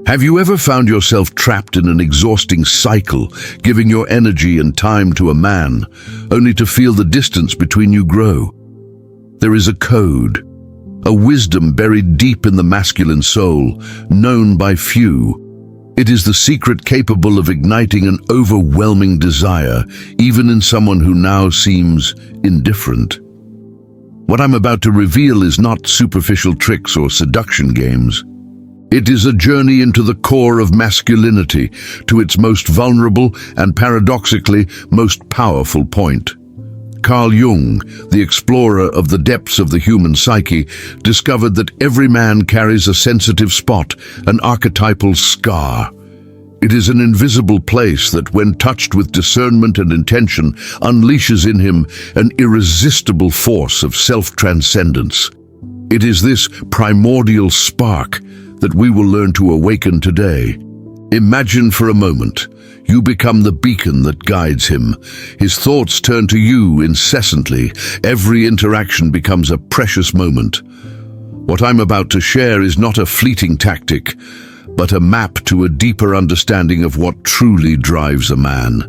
Have you ever found yourself trapped in an exhausting cycle, giving your energy and time to a man, only to feel the distance between you grow? There is a code, a wisdom buried deep in the masculine soul, known by few. It is the secret capable of igniting an overwhelming desire, even in someone who now seems indifferent. What I'm about to reveal is not superficial tricks or seduction games. It is a journey into the core of masculinity, to its most vulnerable and paradoxically most powerful point. Carl Jung, the explorer of the depths of the human psyche, discovered that every man carries a sensitive spot, an archetypal scar. It is an invisible place that, when touched with discernment and intention, unleashes in him an irresistible force of self-transcendence. It is this primordial spark that we will learn to awaken today. Imagine for a moment, you become the beacon that guides him. His thoughts turn to you incessantly. Every interaction becomes a precious moment. What I'm about to share is not a fleeting tactic, but a map to a deeper understanding of what truly drives a man.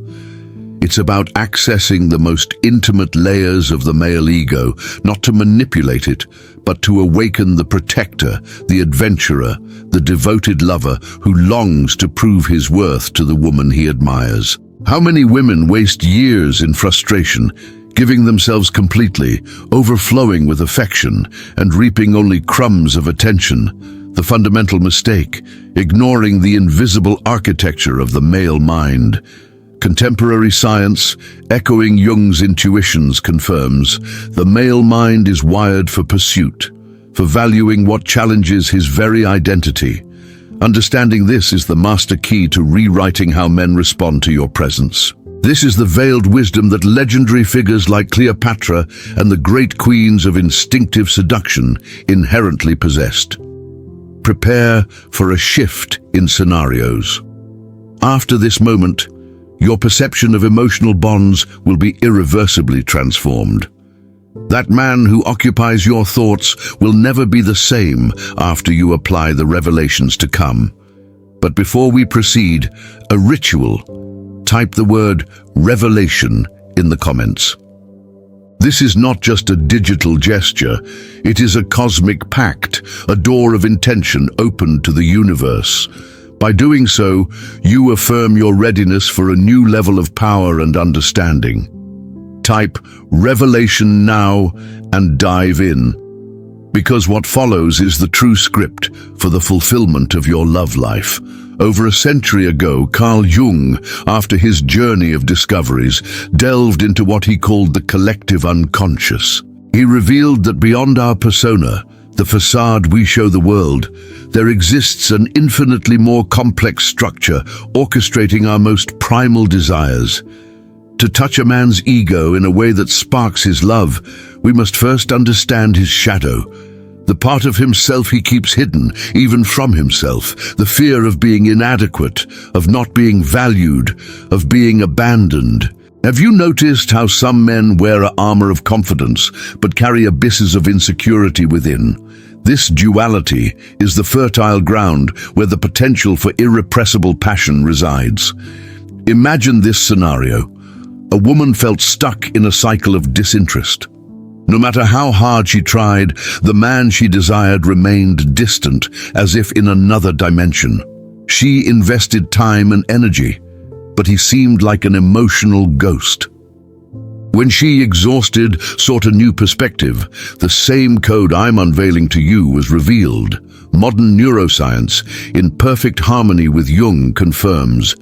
It's about accessing the most intimate layers of the male ego, not to manipulate it, but to awaken the protector, the adventurer, the devoted lover who longs to prove his worth to the woman he admires. How many women waste years in frustration, giving themselves completely, overflowing with affection, and reaping only crumbs of attention? The fundamental mistake, ignoring the invisible architecture of the male mind. Contemporary science, echoing Jung's intuitions, confirms the male mind is wired for pursuit, for valuing what challenges his very identity. Understanding this is the master key to rewriting how men respond to your presence. This is the veiled wisdom that legendary figures like Cleopatra and the great queens of instinctive seduction inherently possessed. Prepare for a shift in scenarios. After this moment, your perception of emotional bonds will be irreversibly transformed. That man who occupies your thoughts will never be the same after you apply the revelations to come. But before we proceed, a ritual. Type the word revelation in the comments. This is not just a digital gesture, it is a cosmic pact, a door of intention open to the universe. By doing so, you affirm your readiness for a new level of power and understanding. Type revelation now and dive in, because what follows is the true script for the fulfillment of your love life. Over a century ago, Carl Jung, after his journey of discoveries, delved into what he called the collective unconscious. He revealed that beyond our persona, the facade we show the world, there exists an infinitely more complex structure orchestrating our most primal desires. To touch a man's ego in a way that sparks his love, we must first understand his shadow, the part of himself he keeps hidden, even from himself, the fear of being inadequate, of not being valued, of being abandoned. Have you noticed how some men wear an armor of confidence but carry abysses of insecurity within? This duality is the fertile ground where the potential for irrepressible passion resides. Imagine this scenario. A woman felt stuck in a cycle of disinterest. No matter how hard she tried, the man she desired remained distant, as if in another dimension. She invested time and energy, but he seemed like an emotional ghost. When she, exhausted, sought a new perspective, the same code I'm unveiling to you was revealed. Modern neuroscience, in perfect harmony with Jung, confirms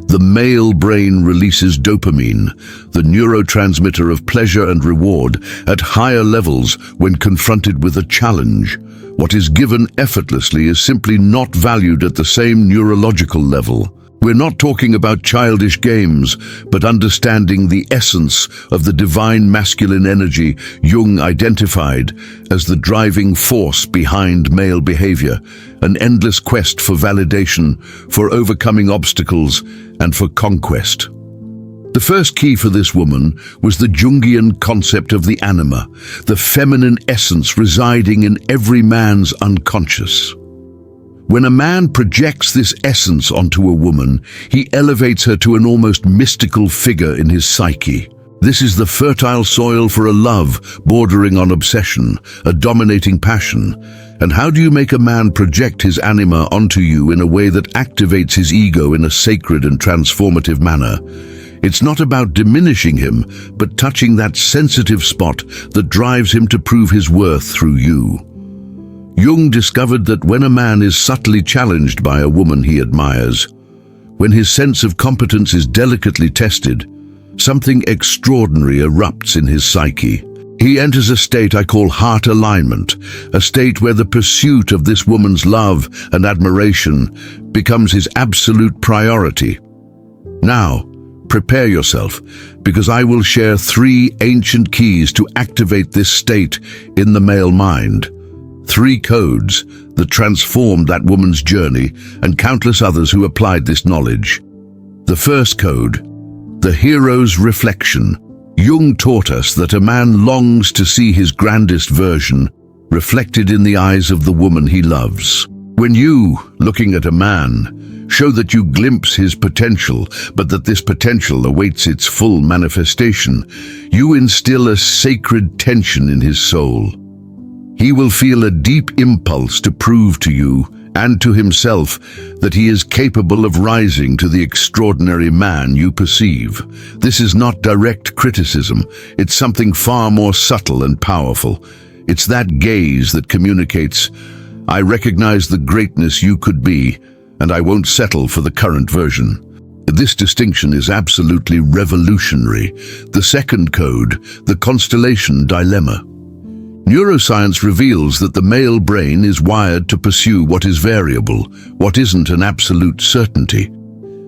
the male brain releases dopamine, the neurotransmitter of pleasure and reward, at higher levels when confronted with a challenge. What is given effortlessly is simply not valued at the same neurological level. We're not talking about childish games, but understanding the essence of the divine masculine energy Jung identified as the driving force behind male behavior, an endless quest for validation, for overcoming obstacles, and for conquest. The first key for this woman was the Jungian concept of the anima, the feminine essence residing in every man's unconscious. When a man projects this essence onto a woman, he elevates her to an almost mystical figure in his psyche. This is the fertile soil for a love bordering on obsession, a dominating passion. And how do you make a man project his anima onto you in a way that activates his ego in a sacred and transformative manner? It's not about diminishing him, but touching that sensitive spot that drives him to prove his worth through you. Jung discovered that when a man is subtly challenged by a woman he admires, when his sense of competence is delicately tested, something extraordinary erupts in his psyche. He enters a state I call heart alignment, a state where the pursuit of this woman's love and admiration becomes his absolute priority. Now, prepare yourself, because I will share 3 ancient keys to activate this state in the male mind. 3 codes that transformed that woman's journey and countless others who applied this knowledge. The first code, the hero's reflection. Jung taught us that a man longs to see his grandest version reflected in the eyes of the woman he loves. When you, looking at a man, show that you glimpse his potential, but that this potential awaits its full manifestation, you instill a sacred tension in his soul. He will feel a deep impulse to prove to you and to himself that he is capable of rising to the extraordinary man you perceive. This is not direct criticism. It's something far more subtle and powerful. It's that gaze that communicates, I recognize the greatness you could be, and I won't settle for the current version. This distinction is absolutely revolutionary. The second code, the constellation dilemma. Neuroscience reveals that the male brain is wired to pursue what is variable, what isn't an absolute certainty.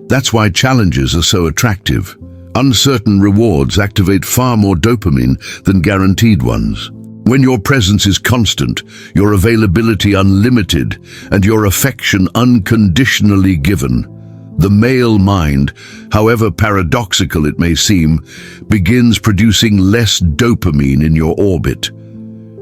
That's why challenges are so attractive. Uncertain rewards activate far more dopamine than guaranteed ones. When your presence is constant, your availability unlimited, and your affection unconditionally given, the male mind, however paradoxical it may seem, begins producing less dopamine in your orbit.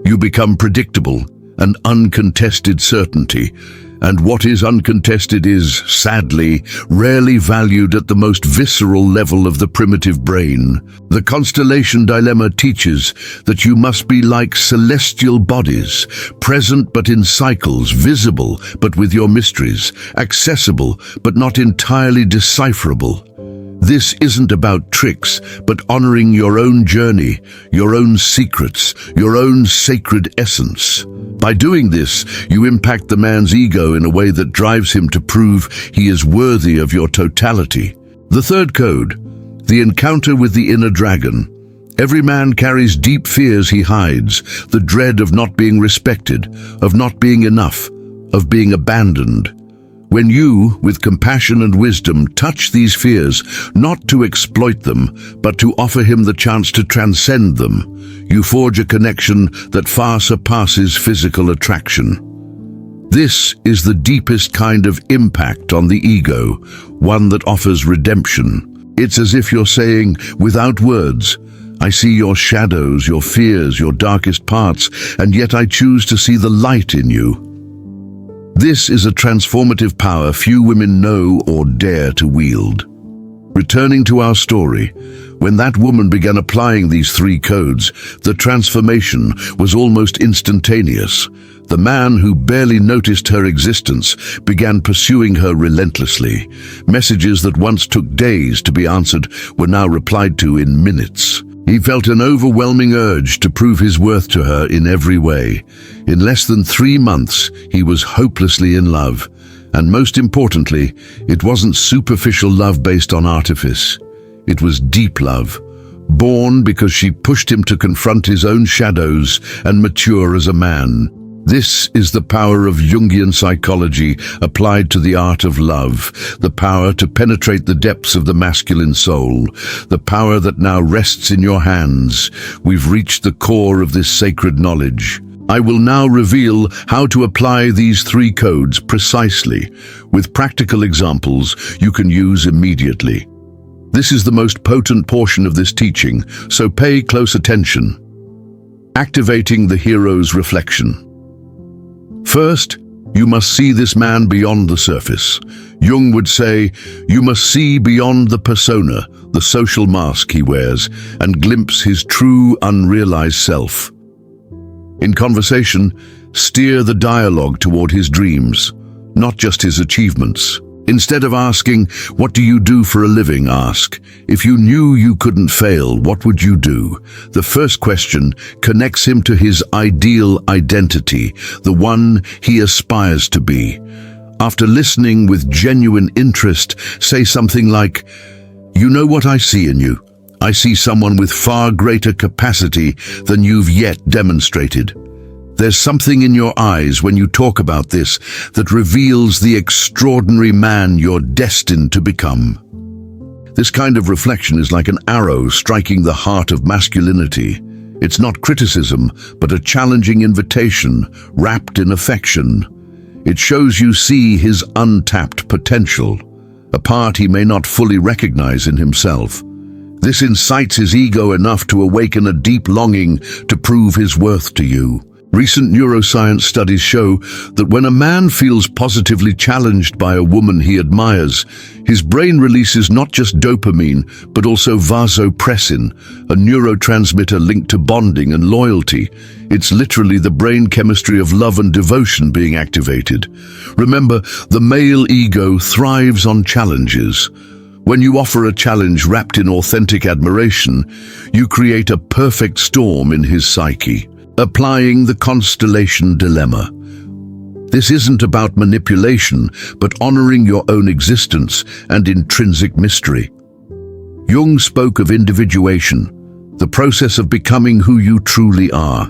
You become predictable, an uncontested certainty, and what is uncontested is, sadly, rarely valued at the most visceral level of the primitive brain. The constellation dilemma teaches that you must be like celestial bodies, present but in cycles, visible but with your mysteries, accessible but not entirely decipherable. This isn't about tricks, but honoring your own journey, your own secrets, your own sacred essence. By doing this, you impact the man's ego in a way that drives him to prove he is worthy of your totality. The third code, the encounter with the inner dragon. Every man carries deep fears he hides, the dread of not being respected, of not being enough, of being abandoned. When you, with compassion and wisdom, touch these fears, not to exploit them, but to offer him the chance to transcend them, you forge a connection that far surpasses physical attraction. This is the deepest kind of impact on the ego, one that offers redemption. It's as if you're saying, without words, I see your shadows, your fears, your darkest parts, and yet I choose to see the light in you. This is a transformative power few women know or dare to wield. Returning to our story, when that woman began applying these 3 codes, the transformation was almost instantaneous. The man who barely noticed her existence began pursuing her relentlessly. Messages that once took days to be answered were now replied to in minutes. He felt an overwhelming urge to prove his worth to her in every way. In less than 3 months, he was hopelessly in love. And most importantly, it wasn't superficial love based on artifice. It was deep love, born because she pushed him to confront his own shadows and mature as a man. This is the power of Jungian psychology applied to the art of love, the power to penetrate the depths of the masculine soul, the power that now rests in your hands. We've reached the core of this sacred knowledge. I will now reveal how to apply these 3 codes precisely, with practical examples you can use immediately. This is the most potent portion of this teaching, so pay close attention. Activating the hero's reflection. First, You must see this man beyond the surface. Jung would say, you must see beyond the persona, the social mask he wears, and glimpse his true, unrealized self. In conversation, steer the dialogue toward his dreams, not just his achievements. Instead of asking, what do you do for a living? Ask, if you knew you couldn't fail, what would you do? The first question connects him to his ideal identity, the one he aspires to be. After listening with genuine interest, say something like, you know what I see in you? I see someone with far greater capacity than you've yet demonstrated. There's something in your eyes when you talk about this that reveals the extraordinary man you're destined to become. This kind of reflection is like an arrow striking the heart of masculinity. It's not criticism, but a challenging invitation wrapped in affection. It shows you see his untapped potential, a part he may not fully recognize in himself. This incites his ego enough to awaken a deep longing to prove his worth to you. Recent neuroscience studies show that when a man feels positively challenged by a woman he admires, his brain releases not just dopamine, but also vasopressin, a neurotransmitter linked to bonding and loyalty. It's literally the brain chemistry of love and devotion being activated. Remember, the male ego thrives on challenges. When you offer a challenge wrapped in authentic admiration, you create a perfect storm in his psyche. Applying the constellation dilemma. This isn't about manipulation, but honoring your own existence and intrinsic mystery. Jung spoke of individuation, the process of becoming who you truly are.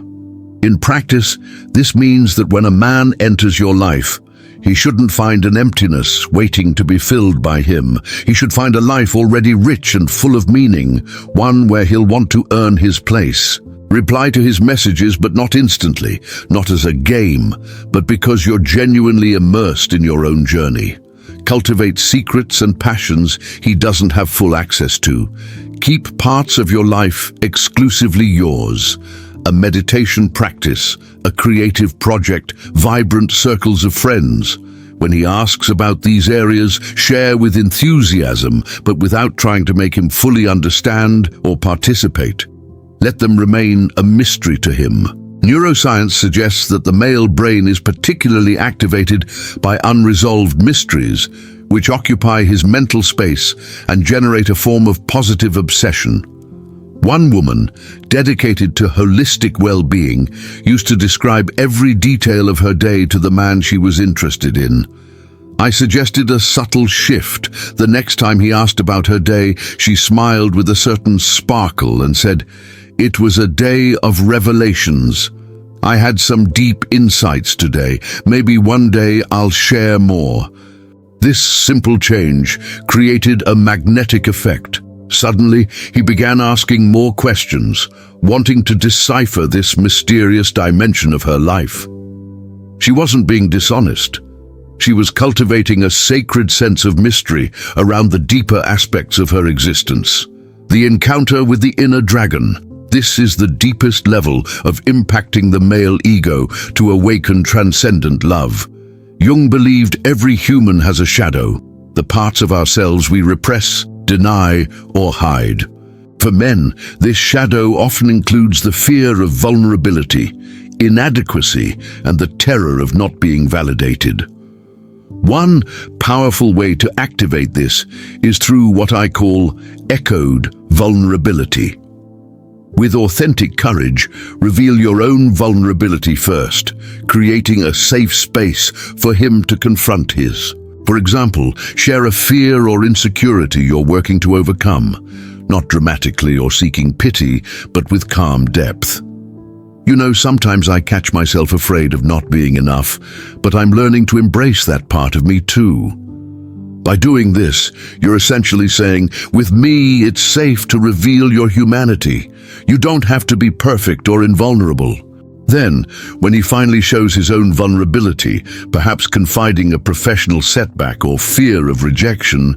In practice, this means that when a man enters your life, he shouldn't find an emptiness waiting to be filled by him. He should find a life already rich and full of meaning, one where he'll want to earn his place. Reply to his messages, but not instantly, not as a game, but because you're genuinely immersed in your own journey. Cultivate secrets and passions he doesn't have full access to. Keep parts of your life exclusively yours. A meditation practice, a creative project, vibrant circles of friends. When he asks about these areas, share with enthusiasm, but without trying to make him fully understand or participate. Let them remain a mystery to him. Neuroscience suggests that the male brain is particularly activated by unresolved mysteries, which occupy his mental space and generate a form of positive obsession. One woman, dedicated to holistic well-being, used to describe every detail of her day to the man she was interested in. I suggested a subtle shift. The next time he asked about her day, she smiled with a certain sparkle and said, "It was a day of revelations. I had some deep insights today. Maybe one day I'll share more." This simple change created a magnetic effect. Suddenly, he began asking more questions, wanting to decipher this mysterious dimension of her life. She wasn't being dishonest. She was cultivating a sacred sense of mystery around the deeper aspects of her existence. The encounter with the inner dragon. This is the deepest level of impacting the male ego to awaken transcendent love. Jung believed every human has a shadow, the parts of ourselves we repress, deny, or hide. For men, this shadow often includes the fear of vulnerability, inadequacy, and the terror of not being validated. One powerful way to activate this is through what I call echoed vulnerability. With authentic courage, reveal your own vulnerability first, creating a safe space for him to confront his. For example, share a fear or insecurity you're working to overcome, not dramatically or seeking pity, but with calm depth. You know, sometimes I catch myself afraid of not being enough, but I'm learning to embrace that part of me too. By doing this, you're essentially saying, with me, it's safe to reveal your humanity. You don't have to be perfect or invulnerable. Then, when he finally shows his own vulnerability, perhaps confiding a professional setback or fear of rejection,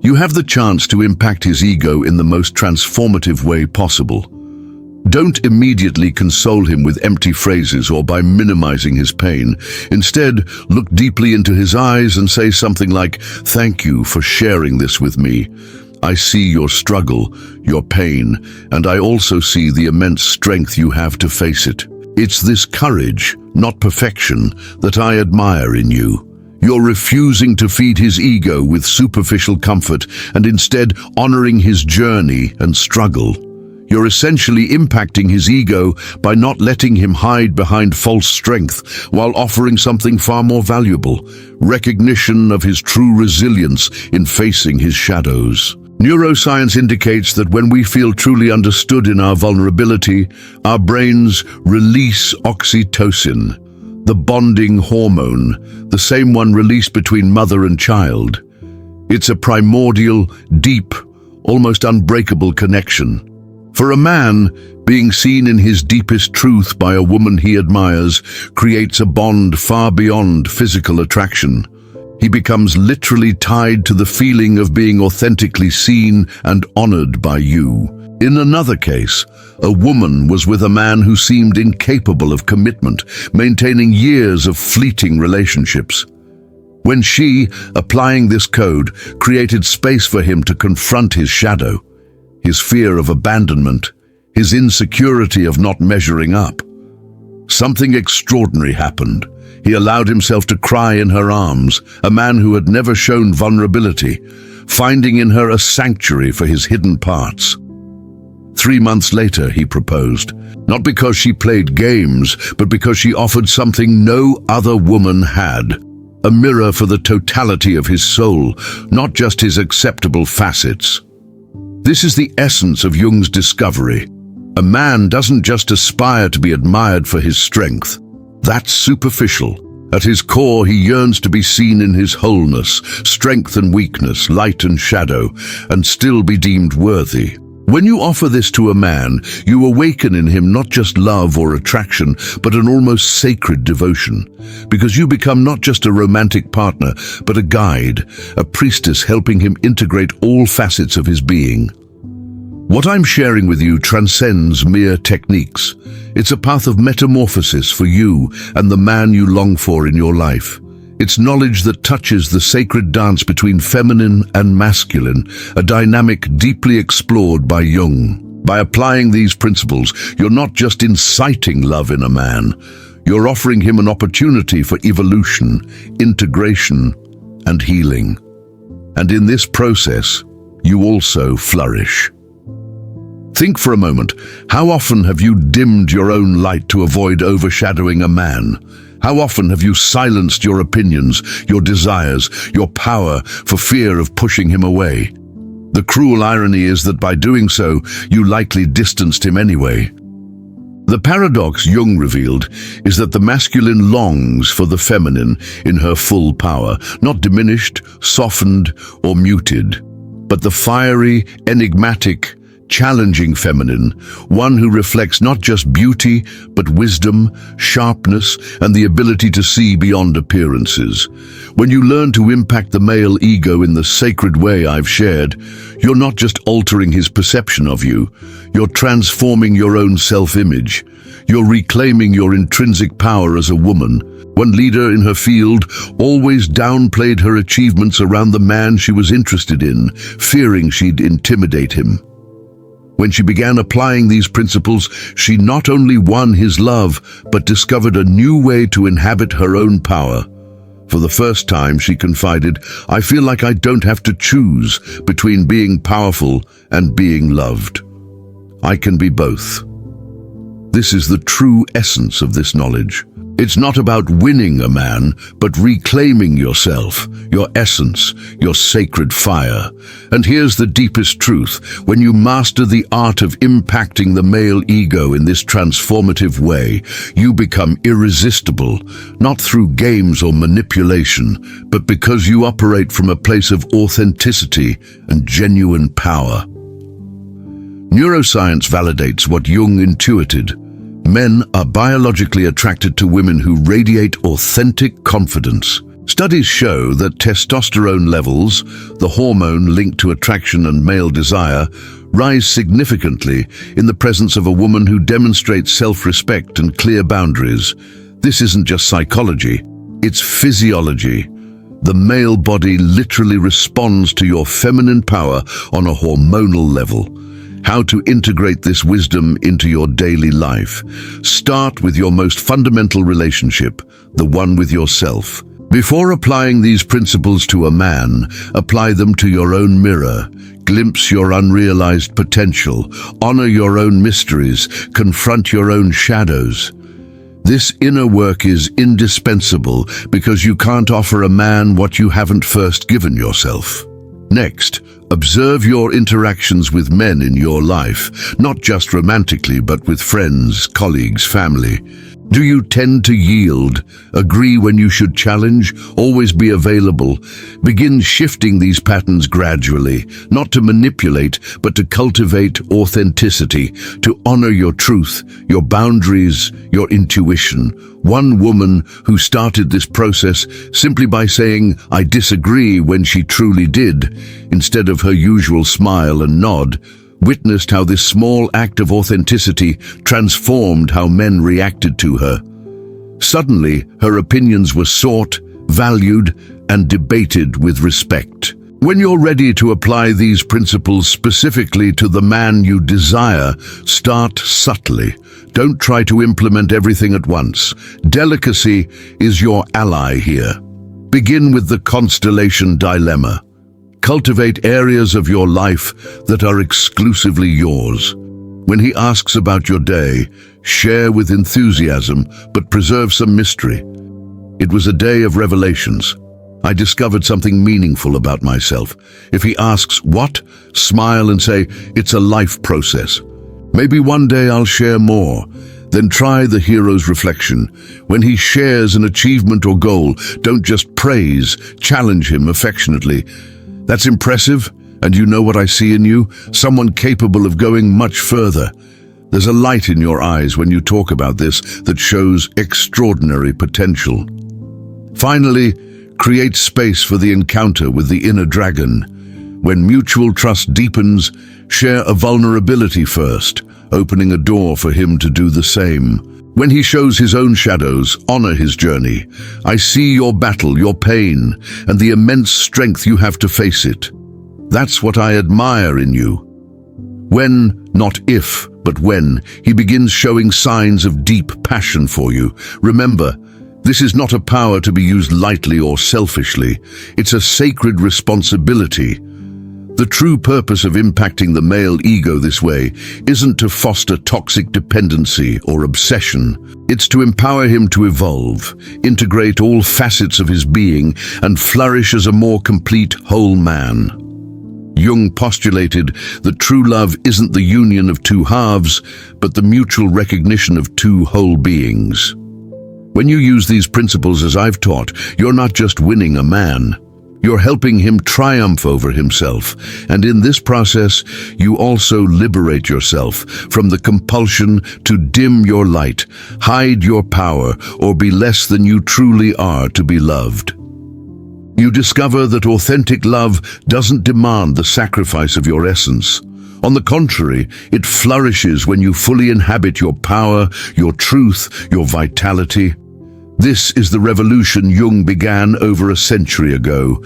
you have the chance to impact his ego in the most transformative way possible. Don't immediately console him with empty phrases or by minimizing his pain. Instead, look deeply into his eyes and say something like, "Thank you for sharing this with me. I see your struggle, your pain, and I also see the immense strength you have to face it. It's this courage, not perfection, that I admire in you. You're refusing to feed his ego with superficial comfort and instead honoring his journey and struggle. You're essentially impacting his ego by not letting him hide behind false strength while offering something far more valuable, recognition of his true resilience in facing his shadows. Neuroscience indicates that when we feel truly understood in our vulnerability, our brains release oxytocin, the bonding hormone, the same one released between mother and child. It's a primordial, deep, almost unbreakable connection. For a man, being seen in his deepest truth by a woman he admires creates a bond far beyond physical attraction. He becomes literally tied to the feeling of being authentically seen and honored by you. In another case, a woman was with a man who seemed incapable of commitment, maintaining years of fleeting relationships. When she, applying this code, created space for him to confront his shadow, his fear of abandonment, his insecurity of not measuring up, something extraordinary happened. He allowed himself to cry in her arms, a man who had never shown vulnerability, finding in her a sanctuary for his hidden parts. 3 months later, he proposed, not because she played games, but because she offered something no other woman had. A mirror for the totality of his soul, not just his acceptable facets. This is the essence of Jung's discovery. A man doesn't just aspire to be admired for his strength. That's superficial. At his core, he yearns to be seen in his wholeness, strength and weakness, light and shadow, and still be deemed worthy. When you offer this to a man, you awaken in him not just love or attraction, but an almost sacred devotion, because you become not just a romantic partner, but a guide, a priestess helping him integrate all facets of his being. What I'm sharing with you transcends mere techniques. It's a path of metamorphosis for you and the man you long for in your life. It's knowledge that touches the sacred dance between feminine and masculine, a dynamic deeply explored by Jung. By applying these principles, you're not just inciting love in a man, you're offering him an opportunity for evolution, integration, and healing. And in this process, you also flourish. Think for a moment, how often have you dimmed your own light to avoid overshadowing a man? How often have you silenced your opinions, your desires, your power for fear of pushing him away? The cruel irony is that by doing so, you likely distanced him anyway. The paradox Jung revealed is that the masculine longs for the feminine in her full power, not diminished, softened, or muted, but the fiery, enigmatic, challenging feminine, one who reflects not just beauty, but wisdom, sharpness, and the ability to see beyond appearances. When you learn to impact the male ego in the sacred way I've shared, you're not just altering his perception of you, you're transforming your own self-image. You're reclaiming your intrinsic power as a woman. One leader in her field always downplayed her achievements around the man she was interested in, fearing she'd intimidate him. When she began applying these principles, she not only won his love, but discovered a new way to inhabit her own power. For the first time, she confided, "I feel like I don't have to choose between being powerful and being loved. I can be both." This is the true essence of this knowledge. It's not about winning a man, but reclaiming yourself, your essence, your sacred fire. And here's the deepest truth. When you master the art of impacting the male ego in this transformative way, you become irresistible, not through games or manipulation, but because you operate from a place of authenticity and genuine power. Neuroscience validates what Jung intuited. Men are biologically attracted to women who radiate authentic confidence. Studies show that testosterone levels, the hormone linked to attraction and male desire, rise significantly in the presence of a woman who demonstrates self-respect and clear boundaries. This isn't just psychology, it's physiology. The male body literally responds to your feminine power on a hormonal level. How to integrate this wisdom into your daily life? Start with your most fundamental relationship, the one with yourself. Before applying these principles to a man, apply them to your own mirror. Glimpse your unrealized potential, honor your own mysteries, confront your own shadows. This inner work is indispensable because you can't offer a man what you haven't first given yourself. Next, observe your interactions with men in your life, not just romantically, but with friends, colleagues, family. Do you tend to yield, agree when you should challenge, always be available? Begin shifting these patterns gradually, not to manipulate, but to cultivate authenticity, to honor your truth, your boundaries, your intuition. One woman who started this process simply by saying, "I disagree," when she truly did, instead of her usual smile and nod, witnessed how this small act of authenticity transformed how men reacted to her. Suddenly, her opinions were sought, valued, and debated with respect. When you're ready to apply these principles specifically to the man you desire, start subtly. Don't try to implement everything at once. Delicacy is your ally here. Begin with the constellation dilemma. Cultivate areas of your life that are exclusively yours. When he asks about your day, share with enthusiasm, but preserve some mystery. It was a day of revelations. I discovered something meaningful about myself. If he asks, "What?" smile and say, "It's a life process. Maybe one day I'll share more." Then try the hero's reflection. When he shares an achievement or goal, don't just praise, challenge him affectionately. "That's impressive, and you know what I see in you? Someone capable of going much further." There's a light in your eyes when you talk about this that shows extraordinary potential. Finally, create space for the encounter with the inner dragon. When mutual trust deepens, share a vulnerability first, opening a door for him to do the same. When he shows his own shadows, honor his journey. "I see your battle, your pain, and the immense strength you have to face it. That's what I admire in you." When, not if, but when, he begins showing signs of deep passion for you, remember, this is not a power to be used lightly or selfishly. It's a sacred responsibility. The true purpose of impacting the male ego this way isn't to foster toxic dependency or obsession. It's to empower him to evolve, integrate all facets of his being, and flourish as a more complete whole man. Jung postulated that true love isn't the union of two halves, but the mutual recognition of two whole beings. When you use these principles as I've taught, you're not just winning a man. You're helping him triumph over himself, and in this process, you also liberate yourself from the compulsion to dim your light, hide your power, or be less than you truly are to be loved. You discover that authentic love doesn't demand the sacrifice of your essence. On the contrary, it flourishes when you fully inhabit your power, your truth, your vitality. This is the revolution Jung began over a century ago,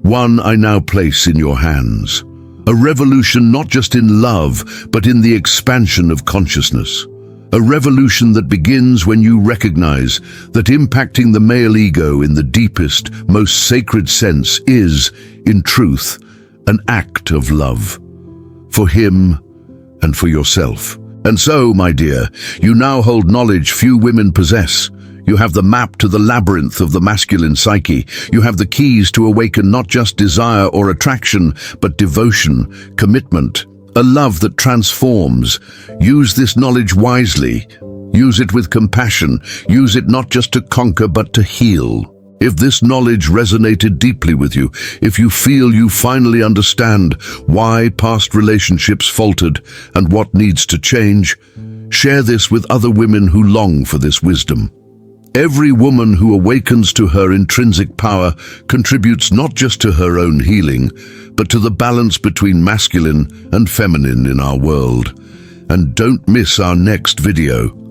one I now place in your hands. A revolution not just in love, but in the expansion of consciousness. A revolution that begins when you recognize that impacting the male ego in the deepest, most sacred sense is, in truth, an act of love. For him and for yourself. And so, my dear, you now hold knowledge few women possess. You have the map to the labyrinth of the masculine psyche. You have the keys to awaken not just desire or attraction, but devotion, commitment, a love that transforms. Use this knowledge wisely. Use it with compassion. Use it not just to conquer, but to heal. If this knowledge resonated deeply with you, if you feel you finally understand why past relationships faltered and what needs to change, share this with other women who long for this wisdom. Every woman who awakens to her intrinsic power contributes not just to her own healing, but to the balance between masculine and feminine in our world. And don't miss our next video.